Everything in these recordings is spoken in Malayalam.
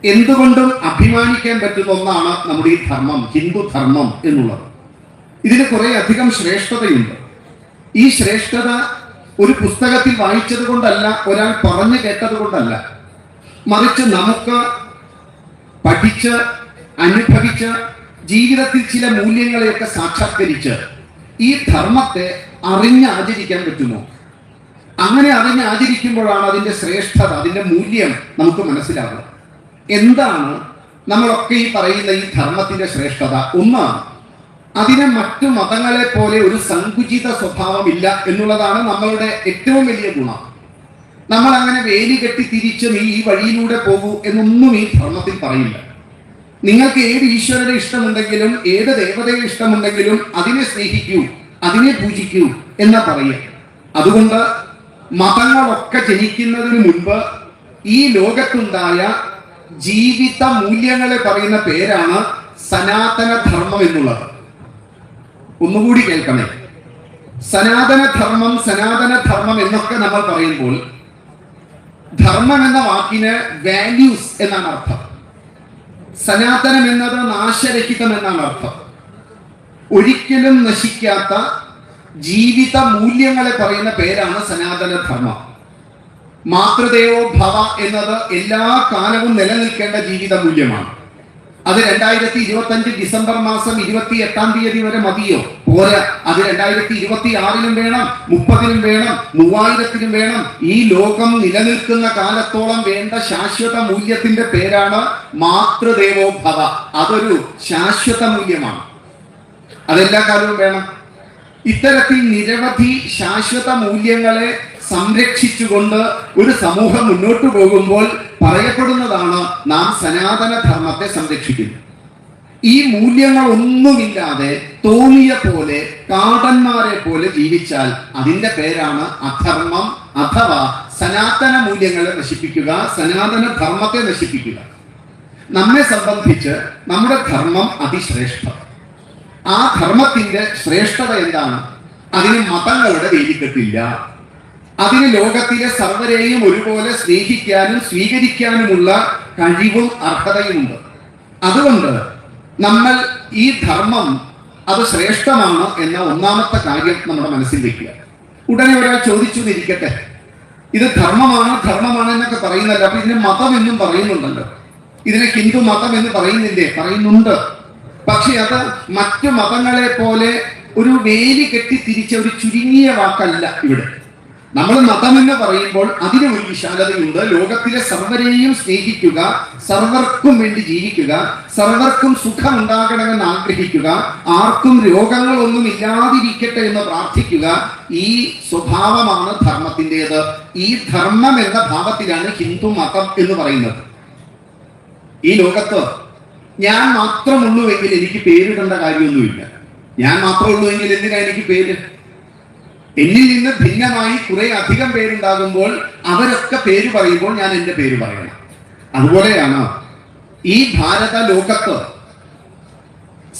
എന്തുകൊണ്ടും അഭിമാനിക്കാൻ പറ്റുന്ന ഒന്നാണ് നമ്മുടെ ഈ ധർമ്മം, ഹിന്ദു ധർമ്മം എന്നുള്ളത്. ഇതിന് കുറെ അധികം ശ്രേഷ്ഠതയുണ്ട്. ഈ ശ്രേഷ്ഠത ഒരു പുസ്തകത്തിൽ വായിച്ചത് കൊണ്ടല്ല, ഒരാൾ പറഞ്ഞു കേട്ടത് കൊണ്ടല്ല, മറിച്ച് നമുക്ക് പഠിച്ച് അനുഭവിച്ച് ജീവിതത്തിൽ ചില മൂല്യങ്ങളെയൊക്കെ സാക്ഷാത്കരിച്ച് ഈ ധർമ്മത്തെ അറിഞ്ഞാചരിക്കാൻ പറ്റുമോ? അങ്ങനെ അറിഞ്ഞാചരിക്കുമ്പോഴാണ് അതിൻ്റെ ശ്രേഷ്ഠത, അതിൻ്റെ മൂല്യം നമുക്ക് മനസ്സിലാവുക. എന്താണ് നമ്മളൊക്കെ ഈ പറയുന്ന ഈ ധർമ്മത്തിന്റെ ശ്രേഷ്ഠത? ഒന്ന്, അതിന് മറ്റു മതങ്ങളെ പോലെ ഒരു സങ്കുചിത സ്വഭാവമില്ല എന്നുള്ളതാണ് നമ്മളുടെ ഏറ്റവും വലിയ ഗുണം. നമ്മൾ അങ്ങനെ വേലി കെട്ടി തിരിച്ച് നീ ഈ വഴിയിലൂടെ പോകൂ എന്നൊന്നും ഈ ധർമ്മത്തിൽ പറയില്ല. നിങ്ങൾക്ക് ഏത് ഈശ്വരനെ ഇഷ്ടമുണ്ടെങ്കിലും ഏത് ദേവതയെ ഇഷ്ടമുണ്ടെങ്കിലും അതിനെ സ്നേഹിക്കൂ, അതിനെ പൂജിക്കൂ എന്നാ പറയുക. അതുകൊണ്ട് മതങ്ങളൊക്കെ ജനിക്കുന്നതിന് മുൻപ് ഈ ലോകത്തുണ്ടായ ജീവിത മൂല്യങ്ങളെ പറയുന്ന പേരാണ് സനാതന ധർമ്മം എന്നുള്ളത്. ഒന്നുകൂടി കേൾക്കണേ. സനാതന ധർമ്മം എന്നൊക്കെ നമ്മൾ പറയുമ്പോൾ ധർമ്മം എന്ന വാക്കിന് വാല്യൂസ് എന്നാണ് അർത്ഥം. സനാതനം എന്നത് നാശരഹിതം എന്നാണ് അർത്ഥം. ഒരിക്കലും നശിക്കാത്ത ജീവിത മൂല്യങ്ങളെ പറയുന്ന പേരാണ് സനാതന ധർമ്മം. മാതൃദേവോ ഭവ എന്നത് എല്ലാ കാലവും നിലനിൽക്കേണ്ട ജീവിത മൂല്യമാണ്. അത് 2025 ഡിസംബർ മാസം 28 വരെ മതിയോ? പോരാ. അത് 2026 വേണം, 30 വേണം, 3000 വേണം. ഈ ലോകം നിലനിൽക്കുന്ന കാലത്തോളം വേണ്ട ശാശ്വത മൂല്യത്തിന്റെ പേരാണ് മാതൃദേവോ ഭവ. അതൊരു ശാശ്വത മൂല്യമാണ്. അതെല്ലാ കാലവും വേണം. ഇത്തരത്തിൽ നിരവധി ശാശ്വത മൂല്യങ്ങളെ സംരക്ഷിച്ചുകൊണ്ട് ഒരു സമൂഹം മുന്നോട്ട് പോകുമ്പോൾ പറയപ്പെടുന്നതാണ് നാം സനാതന ധർമ്മത്തെ സംരക്ഷിക്കുന്നു. ഈ മൂല്യങ്ങളൊന്നുമില്ലാതെ തോന്നിയ പോലെ കാടന്മാരെ പോലെ ജീവിച്ചാൽ അതിന്റെ പേരാണ് അധർമ്മം, അഥവാ സനാതന മൂല്യങ്ങളെ നശിപ്പിക്കുക, സനാതന ധർമ്മത്തെ നശിപ്പിക്കുക. നമ്മെ സംബന്ധിച്ച് നമ്മുടെ ധർമ്മം അതിശ്രേഷ്ഠം. ആ ധർമ്മത്തിന്റെ ശ്രേഷ്ഠത എന്താണ്? അതിന് മതങ്ങളുടെ വേലിക്കെട്ടില്ല. അതിന് ലോകത്തിലെ സർവരെയും ഒരുപോലെ സ്നേഹിക്കാനും സ്വീകരിക്കാനുമുള്ള കഴിവും അർഹതയുമുണ്ട്. അതുകൊണ്ട് നമ്മൾ ഈ ധർമ്മം അത് ശ്രേഷ്ഠമാണ് എന്ന ഒന്നാമത്തെ കാര്യം നമ്മുടെ മനസ്സിൽ വെക്കുക. ഉടനെ ഒരാൾ ചോദിച്ചു എന്നിരിക്കട്ടെ, ഇത് ധർമ്മമാണ് എന്നൊക്കെ പറയുന്നല്ലോ, അപ്പൊ ഇതിന് മതം എന്നും പറയുന്നുണ്ടല്ലോ, ഇതിനെ ഹിന്ദു മതം എന്ന് പറയുന്നില്ലേ? പറയുന്നുണ്ട്. പക്ഷെ അത് മറ്റു മതങ്ങളെ പോലെ ഒരു വേലി കെട്ടി തിരിച്ച ഒരു ചുരുങ്ങിയ വാക്കല്ല ഇവിടെ. നമ്മൾ മതം എന്ന് പറയുമ്പോൾ അതിന് ഒരു വിശാലതയുണ്ട്. ലോകത്തിലെ സർവരെയും സ്നേഹിക്കുക, സർവർക്കും വേണ്ടി ജീവിക്കുക, സർവർക്കും സുഖം ഉണ്ടാകണമെന്ന് ആഗ്രഹിക്കുക, ആർക്കും രോഗങ്ങളൊന്നും ഇല്ലാതിരിക്കട്ടെ എന്ന് പ്രാർത്ഥിക്കുക. ഈ സ്വഭാവമാണ് ധർമ്മത്തിൻ്റെത്. ഈ ധർമ്മം എന്ന ഭാവത്തിലാണ് ഹിന്ദു മതം എന്ന് പറയുന്നത്. ഈ ലോകത്ത് ഞാൻ മാത്രമുള്ളൂവെങ്കിൽ എനിക്ക് പേരിടേണ്ട കാര്യമൊന്നുമില്ല. ഞാൻ മാത്രമുള്ളൂവെങ്കിൽ എന്തിനാ എനിക്ക് പേര്? എന്നിൽ നിന്ന് ഭിന്നമായി കുറെ അധികം പേരുണ്ടാകുമ്പോൾ അവരൊക്കെ പേര് പറയുമ്പോൾ ഞാൻ എൻ്റെ പേര് പറയണം. അതുപോലെയാണ് ഈ ഭാരത ലോകത്ത്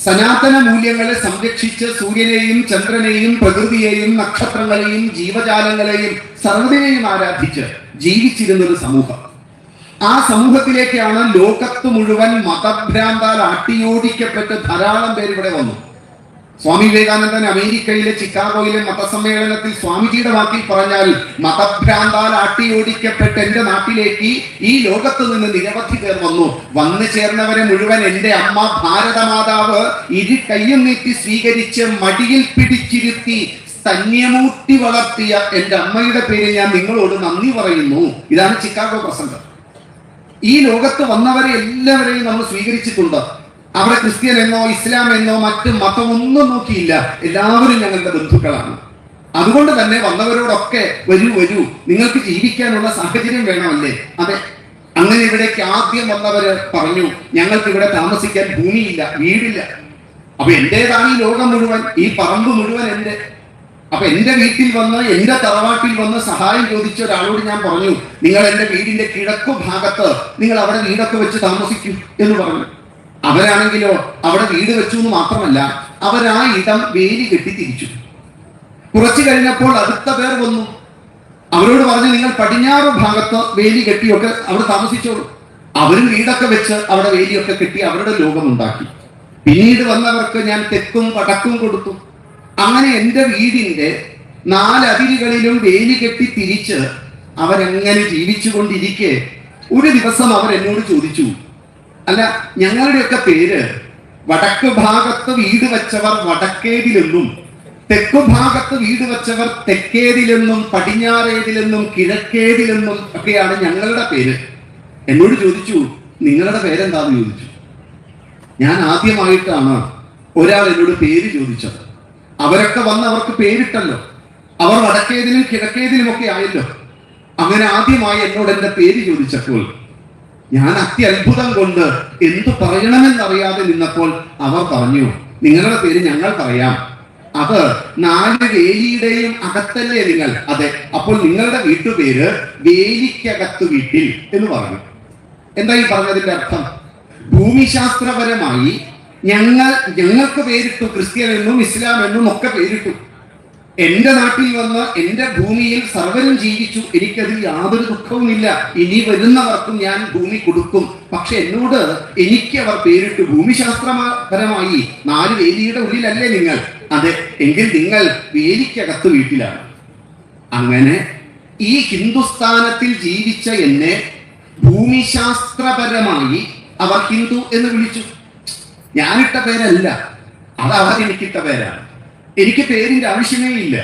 സനാതന മൂല്യങ്ങളെ സംരക്ഷിച്ച് സൂര്യനെയും ചന്ദ്രനെയും പ്രകൃതിയെയും നക്ഷത്രങ്ങളെയും ജീവജാലങ്ങളെയും സർവ്വതിനെയും ആരാധിച്ച് ജീവിച്ചിരുന്നൊരു സമൂഹം. ആ സമൂഹത്തിലേക്കാണ് ലോകത്ത് മുഴുവൻ മതഭ്രാന്താൽ അട്ടിയോടിക്കപ്പെട്ട് ധാരാളം പേര് ഇവിടെ വന്നു. സ്വാമി വിവേകാനന്ദൻ അമേരിക്കയിലെ ചിക്കാഗോയിലെ മതസമ്മേളനത്തിൽ സ്വാമിജിയുടെ വാക്കിൽ പറഞ്ഞാൽ, മതഭ്രാന്താൽ ആട്ടിയോടിക്കപ്പെട്ട് എന്റെ നാട്ടിലേക്ക് ഈ ലോകത്ത് നിന്ന് നിരവധി പേർ വന്നു ചേർന്നവരെ മുഴുവൻ എന്റെ അമ്മ ഭാരതമാതാവ് ഇരു കയ്യും നീട്ടി സ്വീകരിച്ച് മടിയിൽ പിടിച്ചിരുത്തി സ്തന്യമൂർത്തി വളർത്തിയ എന്റെ അമ്മയുടെ പേരിൽ ഞാൻ നിങ്ങളോട് നന്ദി പറയുന്നു. ഇതാണ് ചിക്കാഗോ പ്രസംഗം. ഈ ലോകത്ത് വന്നവരെ എല്ലാവരെയും നമ്മൾ സ്വീകരിച്ചിട്ടുണ്ട്. അവിടെ ക്രിസ്ത്യൻ എന്നോ ഇസ്ലാം എന്നോ മറ്റു മതമൊന്നും നോക്കിയില്ല. എല്ലാവരും ഞങ്ങളുടെ ബന്ധുക്കളാണ്. അതുകൊണ്ട് തന്നെ വന്നവരോടൊക്കെ വരൂ, നിങ്ങൾക്ക് ജീവിക്കാനുള്ള സാഹചര്യം വേണമല്ലേ? അതെ. അങ്ങനെ ഇവിടേക്ക് ആദ്യം വന്നവര് പറഞ്ഞു, ഞങ്ങൾക്ക് ഇവിടെ താമസിക്കാൻ ഭൂമിയില്ല, വീടില്ല. അപ്പൊ എന്റേതാണ് ഈ ലോകം മുഴുവൻ, ഈ പറമ്പ് മുഴുവൻ എന്റെ. അപ്പൊ എന്റെ വീട്ടിൽ വന്ന്, എന്റെ തറവാട്ടിൽ വന്ന് സഹായം ചോദിച്ച ഒരാളോട് ഞാൻ പറഞ്ഞു, നിങ്ങൾ എന്റെ വീടിന്റെ കിഴക്കു ഭാഗത്ത് നിങ്ങൾ അവിടെ വീടൊക്കെ വെച്ച് താമസിക്കൂ എന്ന് പറഞ്ഞു. അവരാണെങ്കിലോ അവിടെ വീട് വെച്ചു എന്ന് മാത്രമല്ല, അവരാ ഇടം വേലി കെട്ടി തിരിച്ചു. കുറച്ചു കഴിഞ്ഞപ്പോൾ അടുത്ത പേർ വന്നു. അവരോട് പറഞ്ഞു, നിങ്ങൾ പടിഞ്ഞാറ് ഭാഗത്ത് വേലി കെട്ടിയൊക്കെ അവിടെ താമസിച്ചോളൂ. അവരും വീടൊക്കെ വെച്ച് അവിടെ വേലിയൊക്കെ കെട്ടി അവരുടെ ലോകമുണ്ടാക്കി. പിന്നീട് വന്നവർക്ക് ഞാൻ തെക്കും വടക്കും കൊടുത്തു. അങ്ങനെ എൻ്റെ വീടിന്റെ 4 അതിരുകളിലും വേലി കെട്ടി തിരിച്ച് അവരെങ്ങനെ ജീവിച്ചു കൊണ്ടിരിക്കെ ഒരു ദിവസം അവർ എന്നോട് ചോദിച്ചു, അല്ല, ഞങ്ങളുടെയൊക്കെ പേര് വടക്ക് ഭാഗത്ത് വീട് വെച്ചവർ വടക്കേതിലെന്നും തെക്കു ഭാഗത്ത് വീട് വെച്ചവർ തെക്കേതിലെന്നും പടിഞ്ഞാറേതിലെന്നും കിഴക്കേതിലെന്നും ഒക്കെയാണ് ഞങ്ങളുടെ പേര്. എന്നോട് ചോദിച്ചു, നിങ്ങളുടെ പേരെന്താന്ന് ചോദിച്ചു. ഞാൻ ആദ്യമായിട്ടാണ് ഒരാൾ എന്നോട് പേര് ചോദിച്ചത്. അവരൊക്കെ വന്ന് അവർക്ക് പേരിട്ടല്ലോ, അവർ വടക്കേതിലും കിഴക്കേതിലും ഒക്കെ ആയല്ലോ. അങ്ങനെ ആദ്യമായി എന്നോട് എൻ്റെ പേര് ചോദിച്ചപ്പോൾ ഞാൻ അത്യത്ഭുതം കൊണ്ട് എന്തു പറയണമെന്നറിയാതെ നിന്നപ്പോൾ അവർ പറഞ്ഞു, നിങ്ങളുടെ പേര് ഞങ്ങൾ പറയാം, അത് 4 വേലിയുടെയും അകത്തല്ലേ നിങ്ങൾ? അതെ. അപ്പോൾ നിങ്ങളുടെ വീട്ടുപേര് വേലിക്കകത്ത് വീട്ടിൽ എന്ന് പറഞ്ഞു. എന്താ ഈ പറഞ്ഞതിന്റെ അർത്ഥം? ഭൂമിശാസ്ത്രപരമായി ഞങ്ങൾക്ക് പേരിട്ടു, ക്രിസ്ത്യൻ എന്നും ഇസ്ലാം എന്നും ഒക്കെ പേരിട്ടു. എന്റെ നാട്ടിൽ വന്ന് എന്റെ ഭൂമിയിൽ സർവരും ജീവിച്ചു, എനിക്കതിൽ യാതൊരു ദുഃഖവുമില്ല. ഇനി വരുന്നവർക്കും ഞാൻ ഭൂമി കൊടുക്കും. പക്ഷെ എന്നോട് എനിക്ക് അവർ പേരിട്ടു. ഭൂമിശാസ്ത്രപരമായി 4 വേലിയുടെ ഉള്ളിലല്ലേ നിങ്ങൾ? അതെ. എങ്കിൽ നിങ്ങൾ വേലിക്കകത്ത് വീട്ടിലാണ്. അങ്ങനെ ഈ ഹിന്ദുസ്ഥാനത്തിൽ ജീവിച്ച എന്നെ ഭൂമിശാസ്ത്രപരമായി അവർ ഹിന്ദു എന്ന് വിളിച്ചു. ഞാനിട്ട പേരല്ല, അത് അവർ എനിക്കിട്ട പേരാണ്. എനിക്ക് പേരിന്റെ ആവശ്യമേ ഇല്ല.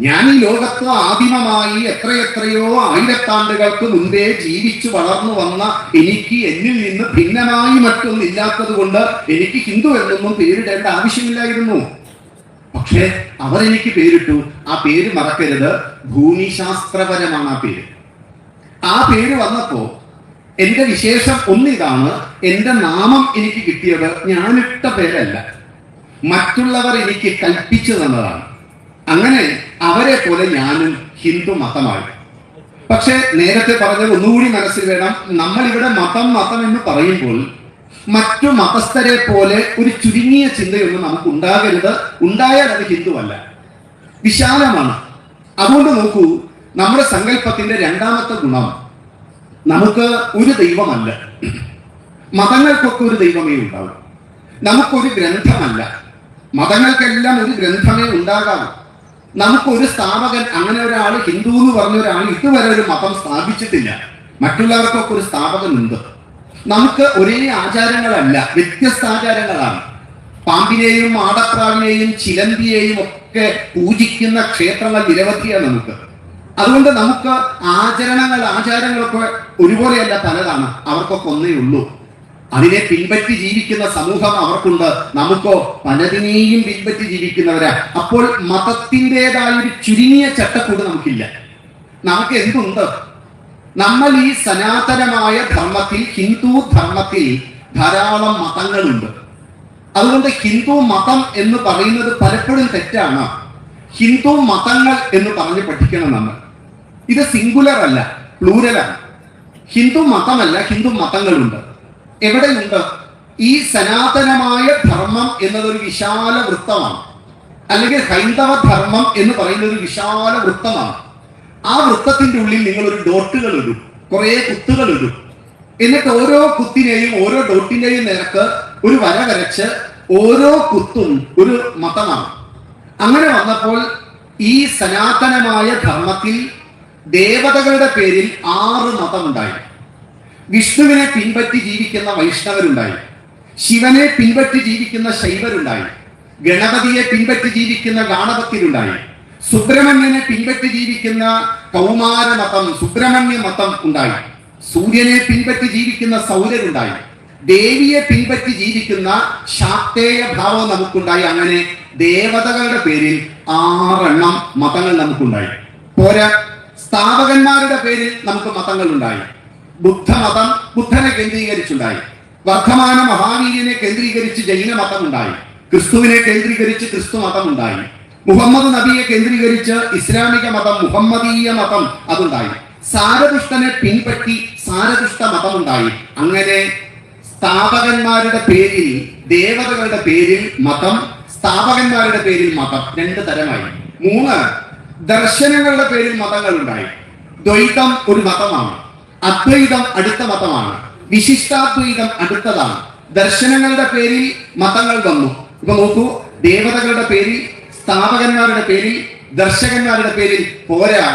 ഞാൻ ഈ ലോകത്ത് ആദിമമായി എത്രയെത്രയോ ആയിരത്താണ്ടുകൾക്ക് മുൻപേ ജീവിച്ചു വളർന്നു വന്ന എനിക്ക് എന്നിൽ നിന്ന് ഭിന്നമായി മറ്റൊന്നില്ലാത്തത് കൊണ്ട് എനിക്ക് ഹിന്ദു എന്നൊന്നും പേരിടേണ്ട ആവശ്യമില്ലായിരുന്നു. പക്ഷേ അവർ എനിക്ക് പേരിട്ടു. ആ പേര് മറക്കരുത്, ഭൂമിശാസ്ത്രപരമാണ് ആ പേര്. ആ പേര് വന്നപ്പോ എന്റെ വിശേഷം ഒന്നിതാണ്, എന്റെ നാമം എനിക്ക് കിട്ടിയത് ഞാനിട്ട പേരല്ല, മറ്റുള്ളവർ എനിക്ക് കൽപ്പിച്ചു തന്നതാണ്. അങ്ങനെ അവരെ പോലെ ഞാനും ഹിന്ദു മതമായി. പക്ഷെ നേരത്തെ പറഞ്ഞത് ഒന്നുകൂടി മനസ്സിൽ വേണം. നമ്മളിവിടെ മതം എന്ന് പറയുമ്പോൾ മറ്റു മതസ്ഥരെ പോലെ ഒരു ചുരുങ്ങിയ ചിന്തയൊന്നും നമുക്ക് ഉണ്ടാകരുത്. ഉണ്ടായാൽ അത് ഹിന്ദുവല്ല, വിശാലമാണ്. അതുകൊണ്ട് നോക്കൂ, നമ്മുടെ സങ്കല്പത്തിന്റെ 2ാമത്തെ ഗുണം, നമുക്ക് ഒരു ദൈവമല്ല. മതങ്ങൾക്കൊക്കെ ഒരു ദൈവമേ ഉണ്ടാവും. നമുക്കൊരു ഗ്രന്ഥമല്ല. മതങ്ങൾക്കെല്ലാം ഒരു ഗ്രന്ഥമേ ഉണ്ടാകാവൂ. നമുക്കൊരു സ്ഥാപകൻ, അങ്ങനെ ഒരാൾ, ഹിന്ദു എന്ന് പറഞ്ഞ ഒരാൾ ഇതുവരെ ഒരു മതം സ്ഥാപിച്ചിട്ടില്ല. മറ്റുള്ളവർക്കൊക്കെ ഒരു സ്ഥാപകനുണ്ട്. നമുക്ക് ഒരേ ആചാരങ്ങളല്ല, വ്യത്യസ്ത ആചാരങ്ങളാണ്. പാമ്പിനെയും ആടപ്രാവിനെയും ചിലന്തിയെയും ഒക്കെ പൂജിക്കുന്ന ക്ഷേത്രങ്ങൾ നിരവധിയാണ് നമുക്ക്. അതുകൊണ്ട് നമുക്ക് ആചാരങ്ങളൊക്കെ ഒരുപോലെയല്ല, പലതാണ്. അവർക്കൊക്കെ ഒന്നേ ഉള്ളൂ. അതിനെ പിൻപറ്റി ജീവിക്കുന്ന സമൂഹം അവർക്കുണ്ട്. നമുക്കോ പലതിനെയും പിൻപറ്റി ജീവിക്കുന്നവരാ. അപ്പോൾ മതത്തിൻ്റെതായ ഒരു ചുരുങ്ങിയ ചട്ടക്കൂട് നമുക്കില്ല. നമുക്ക് എന്തുണ്ട്? നമ്മൾ ഈ സനാതനമായ ധർമ്മത്തിൽ, ഹിന്ദു ധർമ്മത്തിൽ ധാരാളം മതങ്ങളുണ്ട്. അതുകൊണ്ട് ഹിന്ദു മതം എന്ന് പറയുന്നത് പലപ്പോഴും തെറ്റാണ്. ഹിന്ദു മതങ്ങൾ എന്ന് പറഞ്ഞ് പഠിക്കണം നമ്മൾ. ഇത് സിംഗുലർ അല്ല, പ്ലൂരലാണ്. ഹിന്ദു മതമല്ല, ഹിന്ദു മതങ്ങളുണ്ട്. എവിടെയുണ്ട്? ഈ സനാതനമായ ധർമ്മം എന്നതൊരു വിശാല വൃത്തമാണ്. അല്ലെങ്കിൽ ഹൈന്ദവ ധർമ്മം എന്ന് പറയുന്ന ഒരു വിശാല വൃത്തമാണ്. ആ വൃത്തത്തിന്റെ ഉള്ളിൽ നിങ്ങൾ ഒരു ഡോട്ടുകൾ ഇടും, കുറെ കുത്തുകൾ ഇടും. എന്നിട്ട് ഓരോ കുത്തിനെയും ഓരോ ഡോട്ടിന്റെയും നേർക്ക് ഒരു വര വരച്ച് ഓരോ കുത്തും ഒരു മതമാണ്. അങ്ങനെ വന്നപ്പോൾ ഈ സനാതനമായ ധർമ്മത്തിൽ ദേവതകളുടെ പേരിൽ 6 മതമുണ്ടായി. വിഷ്ണുവിനെ പിൻപറ്റി ജീവിക്കുന്ന വൈഷ്ണവരുണ്ടായി, ശിവനെ പിൻപറ്റി ജീവിക്കുന്ന ശൈവരുണ്ടായി, ഗണപതിയെ പിൻപറ്റി ജീവിക്കുന്ന ഗാണപത്യരുണ്ടായി, സുബ്രഹ്മണ്യനെ പിൻപറ്റി ജീവിക്കുന്ന കൗമാര മതം, സുബ്രഹ്മണ്യ മതം ഉണ്ടായി, സൂര്യനെ പിൻപറ്റി ജീവിക്കുന്ന സൗരരുണ്ടായി, ദേവിയെ പിൻപറ്റി ജീവിക്കുന്ന ശാക്തേയ ഭാവം നമുക്കുണ്ടായി. അങ്ങനെ ദേവതകളുടെ പേരിൽ 6 മതങ്ങൾ നമുക്കുണ്ടായി. പോരാ, സ്ഥാപകന്മാരുടെ പേരിൽ നമുക്ക് മതങ്ങൾ ഉണ്ടായി. ബുദ്ധമതം ബുദ്ധനെ കേന്ദ്രീകരിച്ചുണ്ടായി, വർദ്ധമാന മഹാവീര്യനെ കേന്ദ്രീകരിച്ച് ജൈന മതം ഉണ്ടായി, ക്രിസ്തുവിനെ കേന്ദ്രീകരിച്ച് ക്രിസ്തു മതം ഉണ്ടായി, മുഹമ്മദ് നബിയെ കേന്ദ്രീകരിച്ച് ഇസ്ലാമിക മതം, മുഹമ്മദീയ മതം അതുണ്ടായി, സാരദുഷ്ടനെ പിൻപറ്റി സാരദുഷ്ട മതമുണ്ടായി. അങ്ങനെ സ്ഥാപകന്മാരുടെ പേരിൽ, ദേവതകളുടെ പേരിൽ മതം, സ്ഥാപകന്മാരുടെ പേരിൽ മതം 2 തരമായി. 3 ദർശനങ്ങളുടെ പേരിൽ മതങ്ങൾ ഉണ്ടായി. ദ്വൈതം ഒരു മതമാണ്, അദ്വൈതം അടുത്ത മതമാണ്, വിശിഷ്ടാദ്വൈതം അടുത്തതാണ്. ദർശനങ്ങളുടെ പേരിൽ മതങ്ങൾ വന്നു. ഇപ്പൊ നോക്കൂ, ദേവതകളുടെ പേരിൽ, സ്ഥാപകന്മാരുടെ പേരിൽ, ദർശകന്മാരുടെ പേരിൽ പോരാ,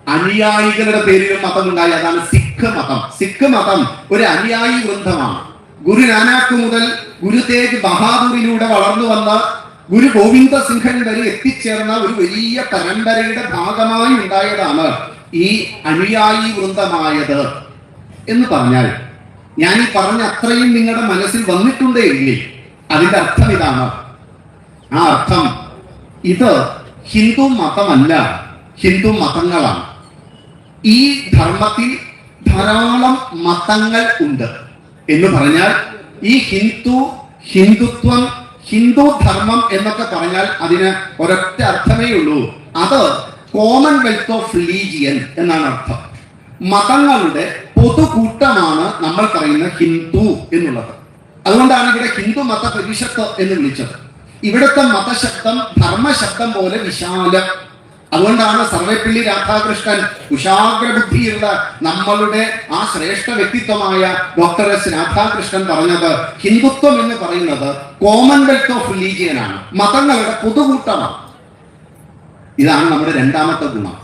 അനുയായികളുടെ പേരിലും മതം ഉണ്ടായി. അതാണ് സിഖ് മതം. സിഖ് മതം ഒരു അനുയായി വൃന്ദമാണ്. ഗുരു നാനാക്ക് മുതൽ ഗുരു തേജ് ബഹാദൂറിലൂടെ വളർന്നു വന്ന ഗുരു ഗോവിന്ദ സിംഹൻ വരെ എത്തിച്ചേർന്ന ഒരു വലിയ പരമ്പരയുടെ ഭാഗമായി ഉണ്ടായതാണ് ഈ അനുയായി വൃന്ദമായത് എന്ന് പറഞ്ഞാൽ, ഞാൻ ഈ പറഞ്ഞ അത്രയും നിങ്ങളുടെ മനസ്സിൽ വന്നിട്ടുണ്ടേ ഇല്ലേ? അതിന്റെ അർത്ഥം ഇതാണ്. ആ അർത്ഥം, ഇത് ഹിന്ദു മതമല്ല, ഹിന്ദു മതങ്ങളാണ്. ഈ ധർമ്മത്തിൽ ധാരാളം മതങ്ങൾ ഉണ്ട് എന്ന് പറഞ്ഞാൽ, ഈ ഹിന്ദുത്വം, ഹിന്ദു ധർമ്മം എന്നൊക്കെ പറഞ്ഞാൽ അതിന് ഒരൊറ്റ അർത്ഥമേ ഉള്ളൂ. അത് കോമൺവെൽത്ത് ഓഫ് റിലീജിയൻ എന്നാണ് അർത്ഥം. മതങ്ങളുടെ പൊതുകൂട്ടമാണ് നമ്മൾ പറയുന്ന ഹിന്ദു എന്നുള്ളത്. അതുകൊണ്ടാണ് ഇവിടെ ഹിന്ദു മത പരിഷത്ത് എന്ന് വിളിച്ചത്. ഇവിടുത്തെ മതശബ്ദം ധർമ്മശബ്ദം പോലെ വിശാലം. അതുകൊണ്ടാണ് സർവേപ്പള്ളി രാധാകൃഷ്ണൻ കുശാഗ്രബുദ്ധിയുള്ള നമ്മളുടെ ആ ശ്രേഷ്ഠ വ്യക്തിത്വമായ ഡോക്ടർ എസ് രാധാകൃഷ്ണൻ പറഞ്ഞത്, ഹിന്ദുത്വം എന്ന് പറയുന്നത് കോമൺവെൽത്ത് ഓഫ് റിലീജിയൻ ആണ്, മതങ്ങളുടെ പൊതുകൂട്ടമാണ്. ഇതാണ് നമ്മുടെ രണ്ടാമത്തെ ഗുണം.